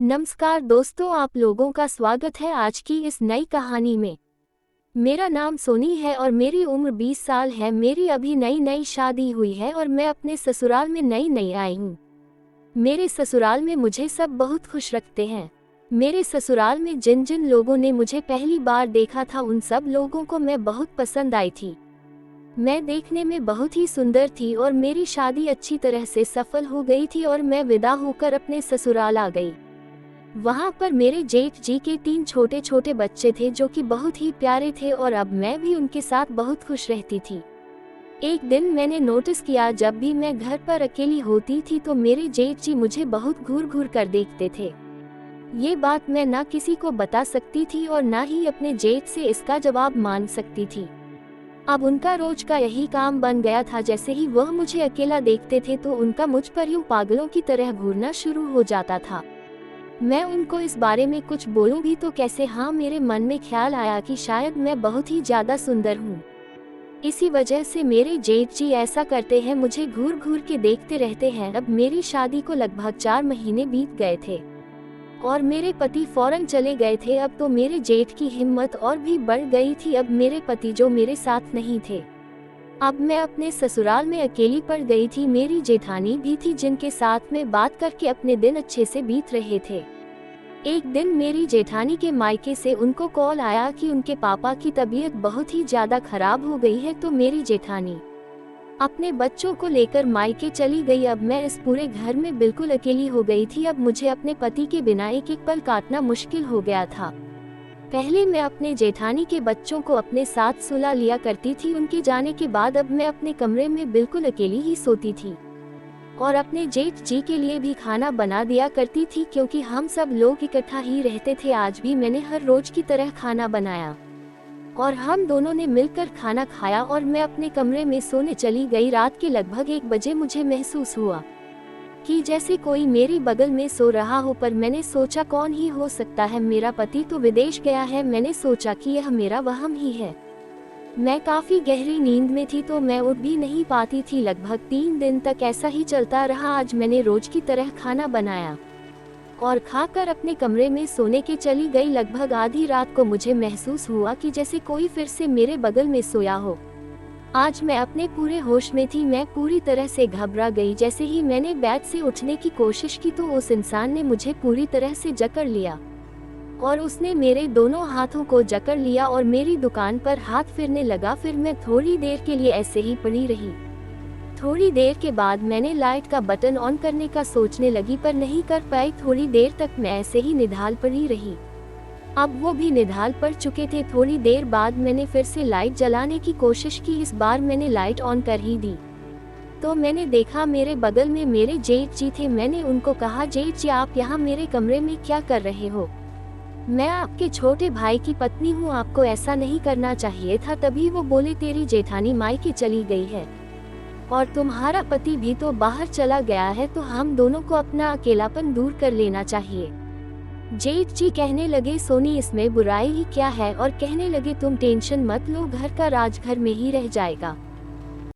नमस्कार दोस्तों, आप लोगों का स्वागत है आज की इस नई कहानी में। मेरा नाम सोनी है और मेरी उम्र 20 साल है। मेरी अभी नई नई शादी हुई है और मैं अपने ससुराल में नई नई आई हूँ। मेरे ससुराल में मुझे सब बहुत खुश रखते हैं। मेरे ससुराल में जिन जिन लोगों ने मुझे पहली बार देखा था उन सब लोगों को मैं बहुत पसंद आई थी। मैं देखने में बहुत ही सुंदर थी और मेरी शादी अच्छी तरह से सफल हो गई थी और मैं विदा होकर अपने ससुराल आ गई। वहाँ पर मेरे जेठ जी के 3 छोटे छोटे बच्चे थे जो कि बहुत ही प्यारे थे और अब मैं भी उनके साथ बहुत खुश रहती थी। एक दिन मैंने नोटिस किया, जब भी मैं घर पर अकेली होती थी तो मेरे जेठ जी मुझे बहुत घूर घूर कर देखते थे। ये बात मैं ना किसी को बता सकती थी और ना ही अपने जेठ से इसका जवाब मांग सकती थी। अब उनका रोज का यही काम बन गया था। जैसे ही वह मुझे अकेला देखते थे तो उनका मुझ पर यूं पागलों की तरह घूरना शुरू हो जाता था। मैं उनको इस बारे में कुछ बोलूं भी तो कैसे। हाँ, मेरे मन में ख्याल आया कि शायद मैं बहुत ही ज्यादा सुंदर हूँ। इसी वजह से मेरे जेठ जी ऐसा करते हैं, मुझे घूर घूर के देखते रहते हैं। अब मेरी शादी को लगभग 4 महीने बीत गए थे और मेरे पति फौरन चले गए थे। अब तो मेरे जेठ की हिम्मत और भी बढ़ गई थी। अब मेरे पति जो मेरे साथ नहीं थे, अब मैं अपने ससुराल में अकेली पड़ गई थी। मेरी जेठानी भी थी जिनके साथ में बात करके अपने दिन अच्छे से बीत रहे थे। एक दिन मेरी जेठानी के मायके से उनको कॉल आया कि उनके पापा की तबीयत बहुत ही ज्यादा खराब हो गई है। तो मेरी जेठानी अपने बच्चों को लेकर मायके चली गई। अब मैं इस पूरे घर में बिल्कुल अकेली हो गई थी। अब मुझे अपने पति के बिना एक एक पल काटना मुश्किल हो गया था। पहले मैं अपने जेठानी के बच्चों को अपने साथ सुला लिया करती थी। उनके जाने के बाद अब मैं अपने कमरे में बिल्कुल अकेली ही सोती थी और अपने जेठ जी के लिए भी खाना बना दिया करती थी, क्योंकि हम सब लोग इकट्ठा ही रहते थे। आज भी मैंने हर रोज की तरह खाना बनाया और हम दोनों ने मिलकर खाना खाया और मैं अपने कमरे में सोने चली गई। रात के लगभग 1 बजे मुझे महसूस हुआ कि जैसे कोई मेरी बगल में सो रहा हो, पर मैंने सोचा कौन ही हो सकता है, मेरा पति तो विदेश गया है। मैंने सोचा कि यह मेरा वहम ही है। मैं काफी गहरी नींद में थी तो मैं उठ भी नहीं पाती थी। लगभग 3 दिन तक ऐसा ही चलता रहा। आज मैंने रोज की तरह खाना बनाया और खाकर अपने कमरे में सोने के चली गई। लगभग आधी रात को मुझे महसूस हुआ कि जैसे कोई फिर से मेरे बगल में सोया हो। आज मैं अपने पूरे होश में थी। मैं पूरी तरह से घबरा गई। जैसे ही मैंने बेड से उठने की कोशिश की तो उस इंसान ने मुझे पूरी तरह से जकड़ लिया और उसने मेरे दोनों हाथों को जकड़ लिया और मेरी दुकान पर हाथ फिरने लगा। फिर मैं थोड़ी देर के लिए ऐसे ही पड़ी रही। थोड़ी देर के बाद मैंने लाइट का बटन ऑन करने का सोचने लगी, पर नहीं कर पाई। थोड़ी देर तक मैं ऐसे ही निढाल पड़ी रही। अब वो भी निढाल पड़ चुके थे। थोड़ी देर बाद मैंने फिर से लाइट जलाने की कोशिश की। इस बार मैंने लाइट ऑन कर ही दी तो मैंने देखा मेरे बगल में मेरे जेठ जी थे। मैंने उनको कहा, जेठ जी आप यहाँ मेरे कमरे में क्या कर रहे हो? मैं आपके छोटे भाई की पत्नी हूँ, आपको ऐसा नहीं करना चाहिए था। तभी वो बोले, तेरी जेठानी मायके चली गई है और तुम्हारा पति भी तो बाहर चला गया है, तो हम दोनों को अपना अकेलापन दूर कर लेना चाहिए। जेठ जी कहने लगे, सोनी इसमें बुराई ही क्या है, और कहने लगे तुम टेंशन मत लो, घर का राज घर में ही रह जाएगा।